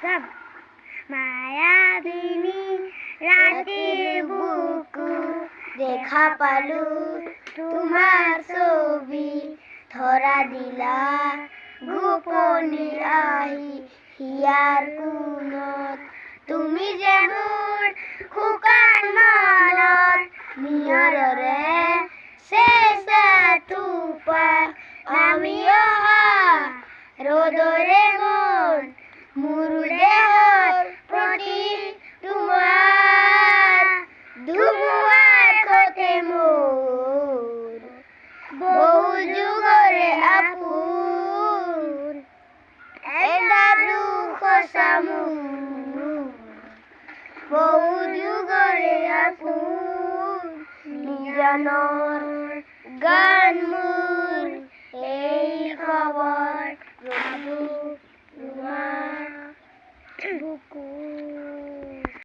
সব মায়াবিনী রাতের বুকু দেখা পালু তোমার ছবি ধরা দিলা গোপনে আহি হিয়ার কোনত তুমি যেমন খুকার মানত নিয়ররে শেষা টুপা আমিও রোদরে মন মুরুদেহর প্রতি তোমার ধুমুয়ার কোতে মোর বহু যুগরে আপুর এটা দুঃখ সামুর বহু যুগরে আপুর নিজানর গান মুর এই খবর প্রভু তোমার বুকু